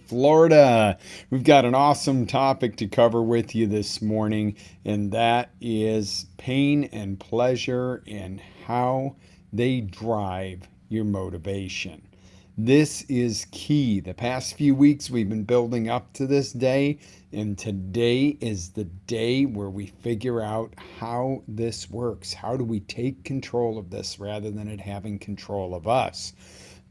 Florida. We've got an awesome topic to cover with you this morning, and that is pain and pleasure and how they drive your motivation. This is key. The past few weeks we've been building up to this day, and today is the day where we figure out how this works. How do we take control of this rather than it having control of us?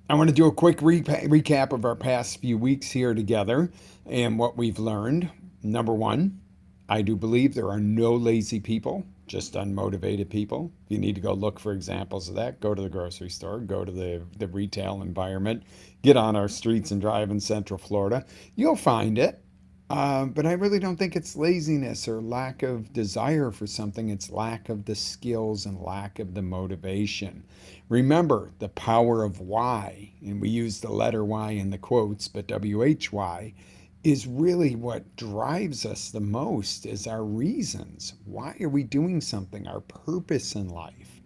I want to do a quick recap of our past few weeks here together and what we've learned. Number one, I do believe there are no lazy people, just unmotivated people. If you need to go look for examples of that, go to the grocery store, go to the retail environment, get on our streets and drive in Central Florida. You'll find it. But I really don't think it's laziness or lack of desire for something. It's lack of the skills and lack of the motivation. Remember the power of why, and we use the letter Y in the quotes, but WHY is really what drives us the most is our reasons. Why are we doing something? Our purpose in life.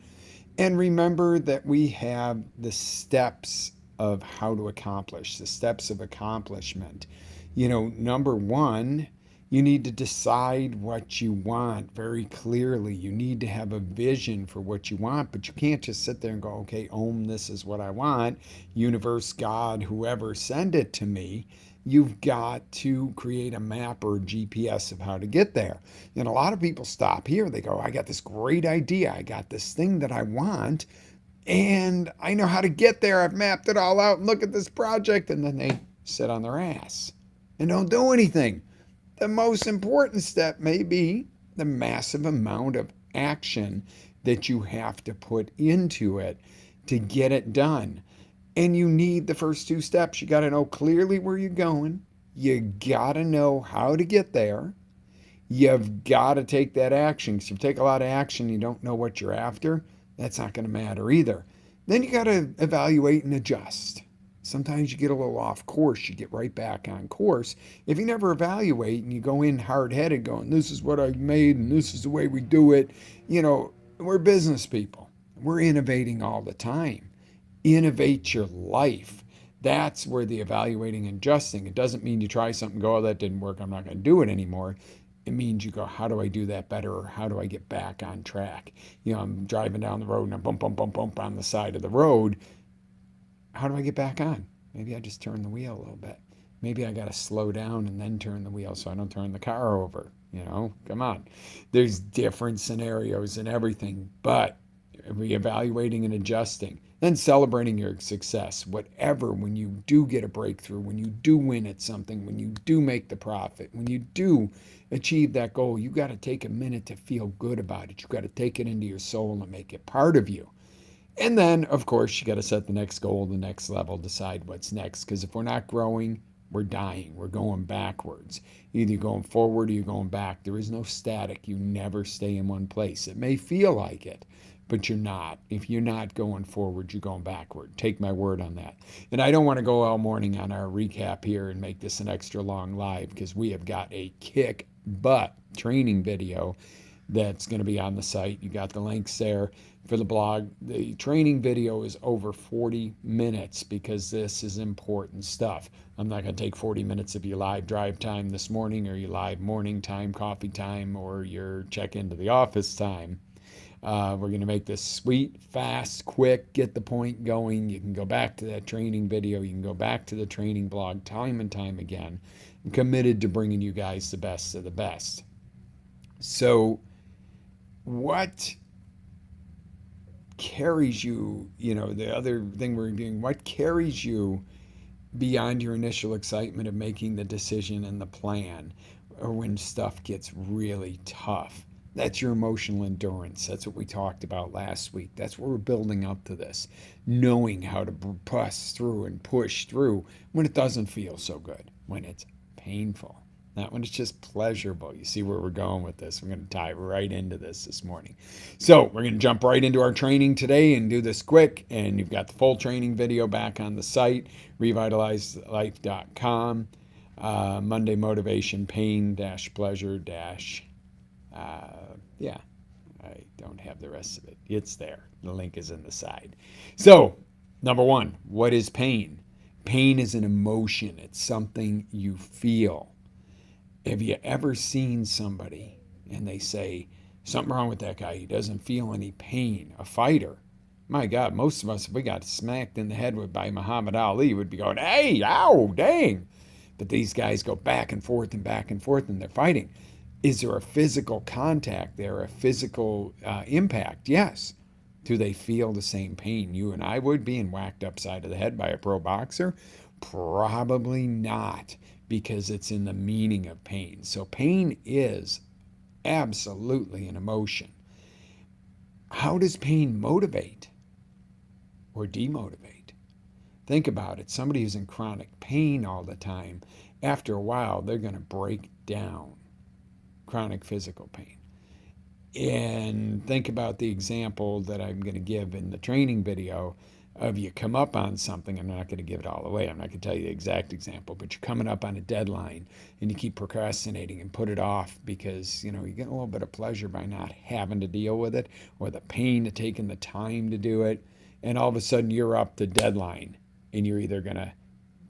And remember that we have the steps of how to accomplish, the steps of accomplishment. Number one, you need to decide what you want very clearly. You need to have a vision for what you want, but you can't just sit there and go, okay, this is what I want. Universe, God, whoever, send it to me. You've got to create a map or a GPS of how to get there. And a lot of people stop here. They go, I got this great idea. I got this thing that I want, and I know how to get there. I've mapped it all out, and look at this project. And then they sit on their ass and don't do anything. The most important step may be the massive amount of action that you have to put into it to get it done. And you need the first two steps. You got to know clearly where you're going. You got to know how to get there. You've got to take that action. Because if you take a lot of action, you don't know what you're after, that's not going to matter either. Then you got to evaluate and adjust. Sometimes you get a little off course, you get right back on course. If you never evaluate and you go in hard headed going, this is what I made and this is the way we do it, we're business people. We're innovating all the time. Innovate your life. That's where the evaluating and adjusting. It doesn't mean you try something, go, oh, that didn't work, I'm not going to do it anymore. It means you go, how do I do that better? Or how do I get back on track? I'm driving down the road and I bump, bump, bump, bump on the side of the road. How do I get back on? Maybe I just turn the wheel a little bit. Maybe I got to slow down and then turn the wheel so I don't turn the car over. Come on. There's different scenarios and everything, but reevaluating and adjusting, then celebrating your success. Whatever, when you do get a breakthrough, when you do win at something, when you do make the profit, when you do achieve that goal, you got to take a minute to feel good about it. You got to take it into your soul and make it part of you. And then, of course, you got to set the next goal, the next level, decide what's next. Because if we're not growing, we're dying. We're going backwards. Either you're going forward or you're going back. There is no static. You never stay in one place. It may feel like it, but you're not. If you're not going forward, you're going backward. Take my word on that. And I don't want to go all morning on our recap here and make this an extra long live because we have got a kick butt training video that's going to be on the site. You got the links there for the blog. The training video is over 40 minutes because this is important stuff. I'm not going to take 40 minutes of your live drive time this morning or your live morning time, coffee time, or your check into the office time. We're going to make this sweet, fast, quick, get the point going. You can go back to that training video. You can go back to the training blog time and time again. I'm committed to bringing you guys the best of the best. So what carries you, the other thing we're doing, what carries you beyond your initial excitement of making the decision and the plan, or when stuff gets really tough? That's your emotional endurance. That's what we talked about last week. That's what we're building up to this. Knowing how to press through and push through when it doesn't feel so good, when it's painful. Not when it's just pleasurable. You see where we're going with this. We're going to dive right into this morning. So we're going to jump right into our training today and do this quick. And you've got the full training video back on the site, revitalizedlife.com. Monday motivation, pain dash pleasure dash. Yeah, I don't have the rest of it. It's there. The link is in the side. So, number one, what is pain? Pain is an emotion. It's something you feel. Have you ever seen somebody and they say, something wrong with that guy, he doesn't feel any pain, a fighter? My God, most of us, if we got smacked in the head with by Muhammad Ali, would be going, hey, ow, dang. But these guys go back and forth and back and forth and they're fighting. Is there a physical contact there, a physical impact? Yes. Do they feel the same pain you and I would being whacked upside of the head by a pro boxer? Probably not, because it's in the meaning of pain. So pain is absolutely an emotion. How does pain motivate or demotivate? Think about it. Somebody who's in chronic pain all the time, after a while, they're going to break down. Chronic physical pain. And think about the example that I'm going to give in the training video of you come up on something. I'm not going to give it all away. I'm not going to tell you the exact example, but you're coming up on a deadline and you keep procrastinating and put it off because, you get a little bit of pleasure by not having to deal with it, or the pain of taking the time to do it. And all of a sudden you're up to deadline and you're either going to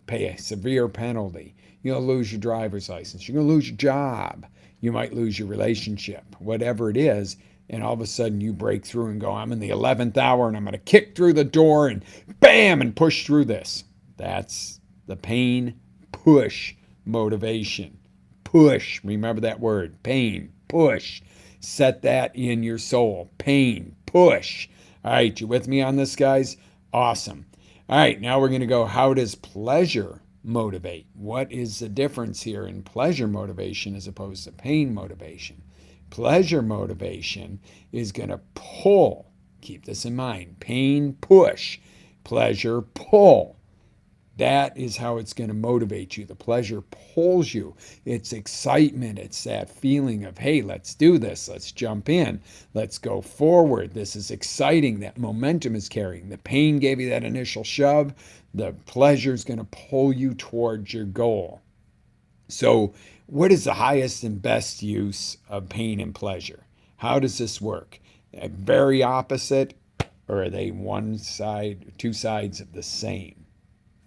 pay a severe penalty. You're going to lose your driver's license. You're going to lose your job. You might lose your relationship, whatever it is. And all of a sudden you break through and go, I'm in the 11th hour and I'm going to kick through the door and bam, and push through this. That's the pain push motivation. Push. Remember that word. Pain. Push. Set that in your soul. Pain. Push. All right. You with me on this, guys? Awesome. All right. Now we're going to go, how does pleasure motivate? What is the difference here in pleasure motivation as opposed to pain motivation? Pleasure motivation is going to pull. Keep this in mind. Pain push. Pleasure pull. That is how it's going to motivate you. The pleasure pulls you. It's excitement. It's that feeling of, hey, let's do this. Let's jump in. Let's go forward. This is exciting. That momentum is carrying. The pain gave you that initial shove. The pleasure is going to pull you towards your goal. So what is the highest and best use of pain and pleasure? How does this work? Very opposite, or are they one side, two sides of the same?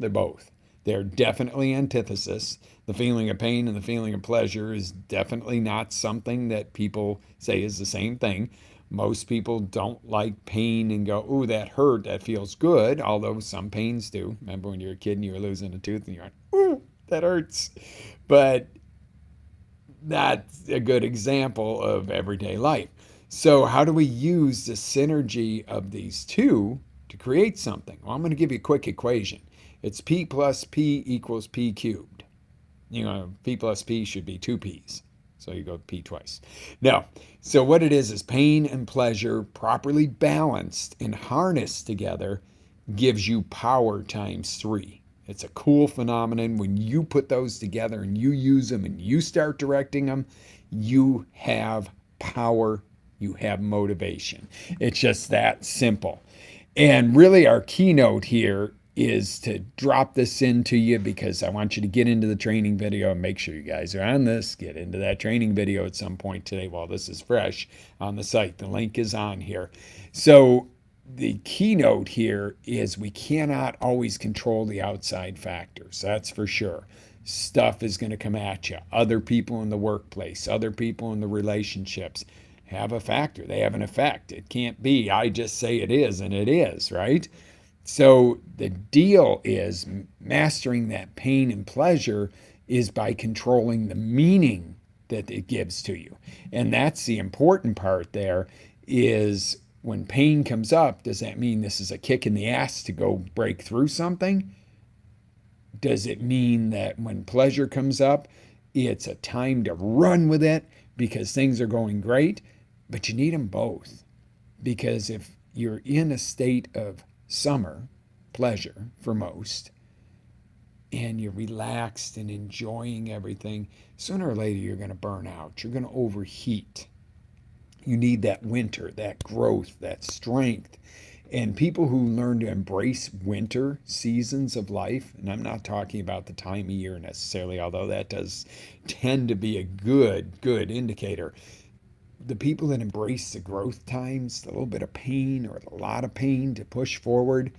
They're both. They're definitely antithesis. The feeling of pain and the feeling of pleasure is definitely not something that people say is the same thing. Most people don't like pain and go, ooh, that hurt, that feels good, although some pains do. Remember when you were a kid and you were losing a tooth and you're like, ooh, that hurts. But that's a good example of everyday life. So how do we use the synergy of these two to create something? Well, I'm going to give you a quick equation. It's P plus P equals P cubed. P plus P should be two P's. So you go P twice. No. So what it is pain and pleasure properly balanced and harnessed together gives you power times 3. It's a cool phenomenon. When you put those together and you use them and you start directing them, you have power, you have motivation. It's just that simple. And really our keynote here is to drop this into you because I want you to get into the training video and make sure you guys are on this. Get into that training video at some point today while this is fresh on the site. The link is on here. So the keynote here is we cannot always control the outside factors. That's for sure. Stuff is going to come at you. Other people in the workplace, other people in the relationships have a factor. They have an effect. It can't be, I just say it is, and it is, right? So the deal is mastering that pain and pleasure is by controlling the meaning that it gives to you. And that's the important part there is when pain comes up, does that mean this is a kick in the ass to go break through something? Does it mean that when pleasure comes up, it's a time to run with it because things are going great? But you need them both. Because if you're in a state of summer pleasure for most, and you're relaxed and enjoying everything, sooner or later you're going to burn out. You're going to overheat. You need that winter, that growth, that strength. And people who learn to embrace winter seasons of life, and I'm not talking about the time of year necessarily, although that does tend to be a good indicator. The people that embrace the growth times, a little bit of pain or a lot of pain to push forward,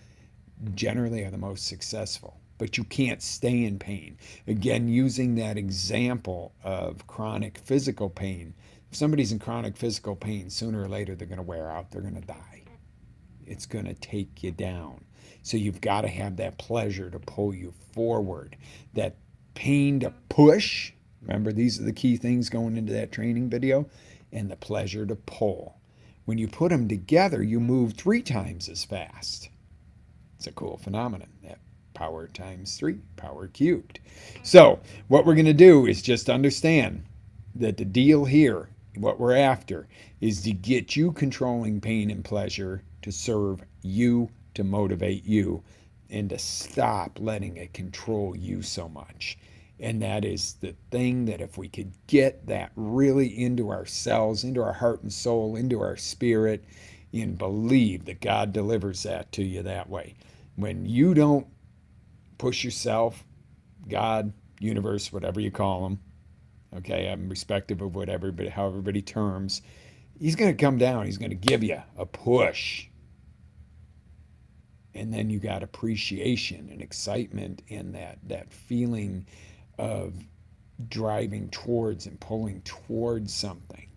generally are the most successful. but you can't stay in pain. Again, using that example of chronic physical pain. If somebody's in chronic physical pain, sooner or later they're going to wear out, they're going to die. It's going to take you down. So you've got to have that pleasure to pull you forward, that pain to push. Remember, these are the key things going into that training video, and the pleasure to pull. When you put them together, you move 3 times as fast. It's a cool phenomenon. That power times 3, power cubed. So what we're going to do is just understand that the deal here, what we're after, is to get you controlling pain and pleasure to serve you, to motivate you, and to stop letting it control you so much. And that is the thing that if we could get that really into ourselves, into our heart and soul, into our spirit, and believe that God delivers that to you that way. When you don't push yourself, God, universe, whatever you call them, okay, I'm respective of how everybody terms, he's going to come down. He's going to give you a push. And then you got appreciation and excitement and that feeling of driving towards and pulling towards something.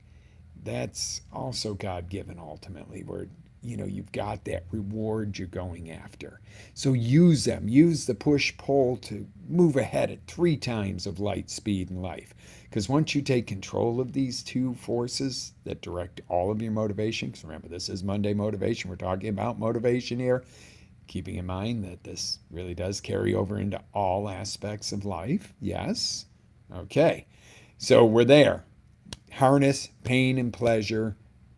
That's also God-given ultimately, where you've got that reward you're going after. So use them. Use the push-pull to move ahead at 3 times of light speed in life. Because once you take control of these 2 forces that direct all of your motivation, because remember, this is Monday Motivation. We're talking about motivation here. Keeping in mind that this really does carry over into all aspects of life. Yes. Okay. So we're there. Harness pain and pleasure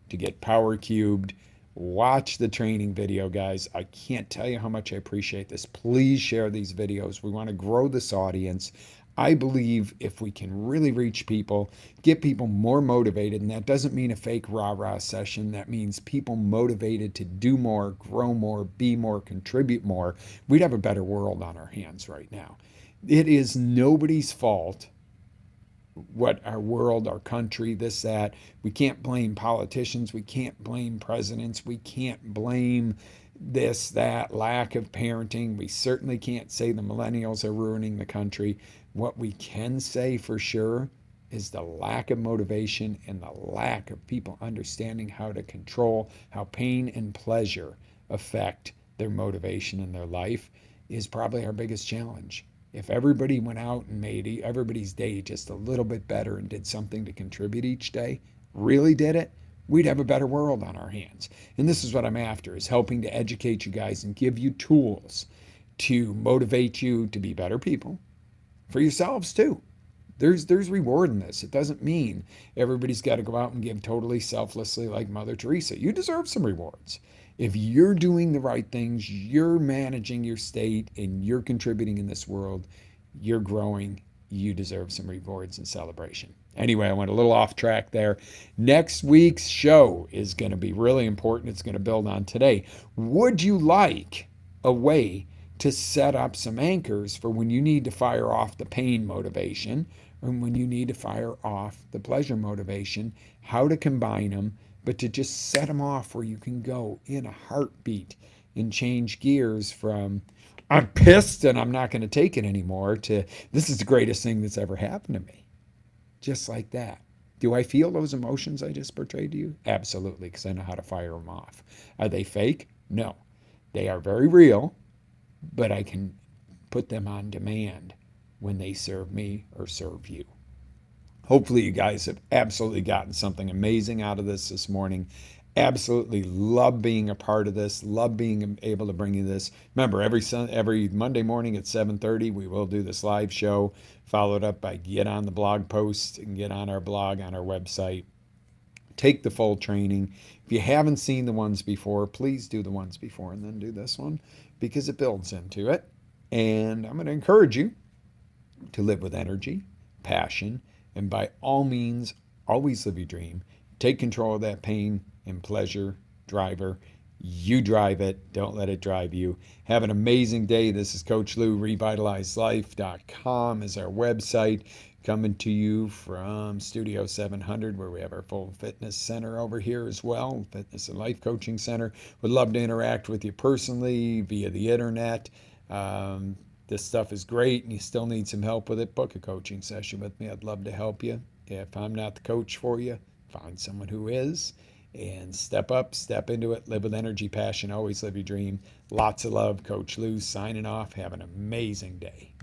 to get power cubed. Watch the training video, guys. I can't tell you how much I appreciate this. Please share these videos. We want to grow this audience. I believe if we can really reach people, get people more motivated, and that doesn't mean a fake rah-rah session. That means people motivated to do more, grow more, be more, contribute more. We'd have a better world on our hands right now. It is nobody's fault what our world, our country, this, that. We can't blame politicians. We can't blame presidents. We can't blame this, that, lack of parenting. We certainly can't say the millennials are ruining the country. What we can say for sure is the lack of motivation and the lack of people understanding how to control how pain and pleasure affect their motivation in their life is probably our biggest challenge. If everybody went out and made everybody's day just a little bit better and did something to contribute each day, really did it, we'd have a better world on our hands. And this is what I'm after, is helping to educate you guys and give you tools to motivate you to be better people for yourselves too. There's reward in this. It doesn't mean everybody's got to go out and give totally selflessly like Mother Teresa. You deserve some rewards. If you're doing the right things, you're managing your state, and you're contributing in this world, you're growing, you deserve some rewards and celebration. Anyway, I went a little off track there. Next week's show is going to be really important. It's going to build on today. Would you like a way to set up some anchors for when you need to fire off the pain motivation and when you need to fire off the pleasure motivation, how to combine them, but to just set them off where you can go in a heartbeat and change gears from I'm pissed and I'm not going to take it anymore to this is the greatest thing that's ever happened to me. Just like that. Do I feel those emotions I just portrayed to you? Absolutely, because I know how to fire them off. Are they fake? No. They are very real, but I can put them on demand when they serve me or serve you. Hopefully you guys have absolutely gotten something amazing out of this morning. Absolutely love being a part of this. Love being able to bring you this. Remember, every Monday morning at 7:30, we will do this live show, followed up by get on the blog post and get on our blog, on our website. Take the full training. If you haven't seen the ones before, please do the ones before and then do this one because it builds into it. And I'm going to encourage you to live with energy, passion, and by all means, always live your dream. Take control of that pain and pleasure driver. You drive it. Don't let it drive you. Have an amazing day. This is Coach Lou. RevitalizeLife.com is our website. Coming to you from Studio 700, where we have our full fitness center over here as well, fitness and life coaching center. Would love to interact with you personally via the internet. this stuff is great and you still need some help with it, book a coaching session with me. I'd love to help you. If I'm not the coach for you, find someone who is, and step up, step into it, live with energy, passion, always live your dream. Lots of love. Coach Lou signing off. Have an amazing day.